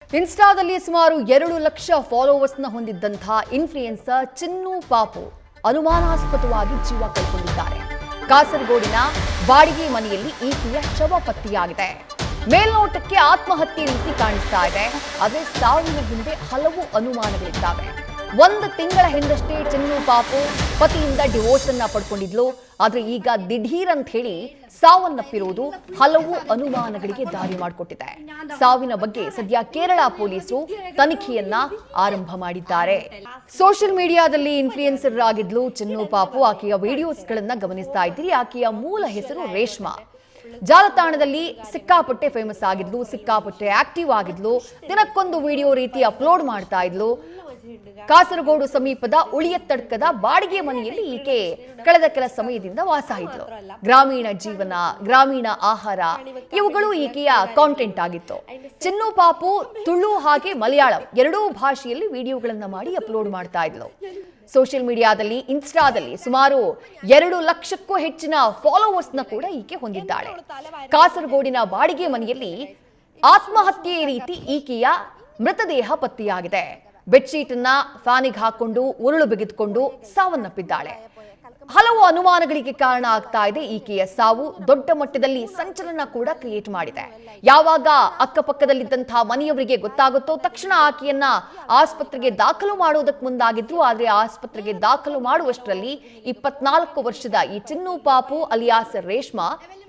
ಇನ್ಸ್ಟಾದಲ್ಲಿ ಸುಮಾರು 2 ಲಕ್ಷ ಫಾಲೋವರ್ಸ್ನ ಹೊಂದಿದ್ದಂತಹ ಇನ್ಫ್ಲುಯೆನ್ಸರ್ ಚಿನ್ನು ಪಾಪು ಅನುಮಾನಾಸ್ಪದವಾಗಿ ಜೀವ ಕಳ್ಕೊಂಡಿದ್ದಾರೆ. ಕಾಸರಗೋಡಿನ ಬಾಡಿಗೆ ಮನೆಯಲ್ಲಿ ಈಕೆಯ ಶವ ಪತ್ತೆಯಾಗಿದೆ. ಮೇಲ್ನೋಟಕ್ಕೆ ಆತ್ಮಹತ್ಯೆ ರೀತಿ ಕಾಣಿಸ್ತಾ ಇದೆ. ಆದರೆ ಸಾವಿನ ಹಿಂದೆ ಹಲವು ಅನುಮಾನಗಳಿದ್ದಾವೆ. 1 ತಿಂಗಳ ಹಿಂದಷ್ಟೇ ಚಿನ್ನು ಪಾಪು ಪತಿಯಿಂದ ಡಿವೋರ್ಸ್ ಅನ್ನ ಪಡ್ಕೊಂಡಿದ್ಲು. ಆದ್ರೆ ಈಗ ದಿಢೀರ್ ಅಂತ ಹೇಳಿ ಸಾವನ್ನಪ್ಪಿರುವುದು ಹಲವು ಅನುಮಾನಗಳಿಗೆ ದಾರಿ ಮಾಡಿಕೊಟ್ಟಿದೆ. ಸಾವಿನ ಬಗ್ಗೆ ಸದ್ಯ ಕೇರಳ ಪೊಲೀಸರು ತನಿಖೆಯನ್ನ ಆರಂಭ ಮಾಡಿದ್ದಾರೆ. ಸೋಷಿಯಲ್ ಮೀಡಿಯಾದಲ್ಲಿ ಇನ್ಫ್ಲುಯೆನ್ಸರ್ ಆಗಿದ್ಲು ಚಿನ್ನು ಪಾಪು. ಆಕೆಯ ವಿಡಿಯೋಸ್ಗಳನ್ನ ಗಮನಿಸ್ತಾ ಇದ್ದೀರಿ. ಆಕೆಯ ಮೂಲ ಹೆಸರು ರೇಷ್ಮಾ. ಜಾಲತಾಣದಲ್ಲಿ ಸಿಕ್ಕಾಪಟ್ಟೆ ಫೇಮಸ್ ಆಗಿದ್ಲು, ಸಿಕ್ಕಾಪಟ್ಟೆ ಆಕ್ಟಿವ್ ಆಗಿದ್ಲು. ದಿನಕ್ಕೊಂದು ವಿಡಿಯೋ ರೀತಿ ಅಪ್ಲೋಡ್ ಮಾಡ್ತಾ ಇದ್ಲು. ಕಾಸರಗೋಡು ಸಮೀಪದ ಉಳಿಯತ್ತಡ್ಕದ ಬಾಡಿಗೆ ಮನೆಯಲ್ಲಿ ಈಕೆ ಕಳೆದ ಕೆಲ ಸಮಯದಿಂದ ವಾಸ ಇದ್ಲು. ಗ್ರಾಮೀಣ ಜೀವನ, ಗ್ರಾಮೀಣ ಆಹಾರ ಇವುಗಳು ಈಕೆಯ ಕಾಂಟೆಂಟ್ ಆಗಿತ್ತು. ಚಿನ್ನು ಪಾಪು ತುಳು ಹಾಗೆ ಮಲಯಾಳಂ ಎರಡೂ ಭಾಷೆಯಲ್ಲಿ ವಿಡಿಯೋಗಳನ್ನ ಮಾಡಿ ಅಪ್ಲೋಡ್ ಮಾಡ್ತಾ ಇದ್ಲು. ಸೋಷಿಯಲ್ ಮೀಡಿಯಾದಲ್ಲಿ ಇನ್ಸ್ಟಾದಲ್ಲಿ ಸುಮಾರು 2 ಲಕ್ಷಕ್ಕೂ ಹೆಚ್ಚಿನ ಫಾಲೋವರ್ಸ್ನ ಕೂಡ ಈಕೆ ಹೊಂದಿದ್ದಾಳೆ. ಕಾಸರಗೋಡಿನ ಬಾಡಿಗೆ ಮನೆಯಲ್ಲಿ ಆತ್ಮಹತ್ಯೆ ರೀತಿ ಈಕೆಯ ಮೃತದೇಹ ಪತ್ತೆಯಾಗಿದೆ. ಬೆಡ್ಶೀಟ್ ಅನ್ನ ಫ್ಯಾನಿಗೆ ಹಾಕೊಂಡು ಉರುಳು ಬಿಗಿದುಕೊಂಡು ಸಾವನ್ನಪ್ಪಿದ್ದಾಳೆ. ಹಲವು ಅನುಮಾನಗಳಿಗೆ ಕಾರಣ ಆಗ್ತಾ ಇದೆ. ಈಕೆಯ ಸಾವು ದೊಡ್ಡ ಮಟ್ಟದಲ್ಲಿ ಸಂಚಲನ ಕೂಡ ಕ್ರಿಯೇಟ್ ಮಾಡಿದೆ. ಯಾವಾಗ ಅಕ್ಕಪಕ್ಕದಲ್ಲಿದ್ದಂತಹ ಮನೆಯವರಿಗೆ ಗೊತ್ತಾಗುತ್ತೋ ತಕ್ಷಣ ಆಕೆಯನ್ನ ಆಸ್ಪತ್ರೆಗೆ ದಾಖಲು ಮಾಡೋದಕ್ಕೆ ಮುಂದಾಗಿದ್ರು. ಆದ್ರೆ ಆಸ್ಪತ್ರೆಗೆ ದಾಖಲು ಮಾಡುವಷ್ಟರಲ್ಲಿ 24 ವರ್ಷದ ಈ ಚಿನ್ನು ಪಾಪು ಅಲಿಯಾಸ್ ರೇಷ್ಮಾ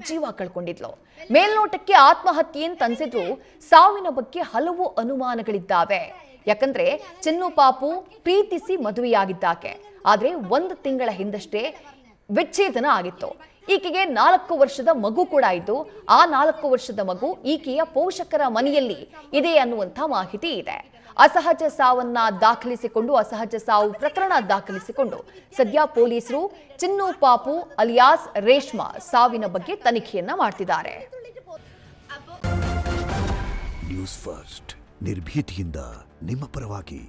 ಜೀವ ಕಳ್ಕೊಂಡಿದ್ಲು. ಮೇಲ್ನೋಟಕ್ಕೆ ಆತ್ಮಹತ್ಯೆ ಅಂತ ಅನ್ಸಿದ್ರು ಸಾವಿನ ಬಗ್ಗೆ ಹಲವು ಅನುಮಾನಗಳಿದ್ದಾವೆ. ಯಾಕಂದ್ರೆ ಚಿನ್ನು ಪಾಪು ಪ್ರೀತಿಸಿ ಮದುವೆಯಾಗಿದ್ದಾಕೆ. ಆದ್ರೆ 1 ತಿಂಗಳ ಹಿಂದಷ್ಟೇ ವಿಚ್ಛೇದನ ಆಗಿತ್ತು. ಈಕೆಗೆ 4 ವರ್ಷದ ಮಗು ಕೂಡ ಇದ್ದು ಆ 4 ವರ್ಷದ ಮಗು ಈಕೆಯ ಪೋಷಕರ ಮನೆಯಲ್ಲಿ ಇದೆ ಅನ್ನುವಂಥ ಮಾಹಿತಿ ಇದೆ. ಅಸಹಜ ಸಾವನ್ನ ದಾಖಲಿಸಿಕೊಂಡು ಅಸಹಜ ಸಾವು ಪ್ರಕರಣ ದಾಖಲಿಸಿಕೊಂಡು ಸದ್ಯ ಪೊಲೀಸರು ಚಿನ್ನು ಪಾಪು ಅಲಿಯಾಸ್ ರೇಷ್ಮಾ ಸಾವಿನ ಬಗ್ಗೆ ತನಿಖೆಯನ್ನ ಮಾಡ್ತಿದ್ದಾರೆ. ನ್ಯೂಸ್ ಫಸ್ಟ್ ನಿರ್ಭೀತಿಯಿಂದ ನಿಮ್ಮ ಪರವಾಗಿ.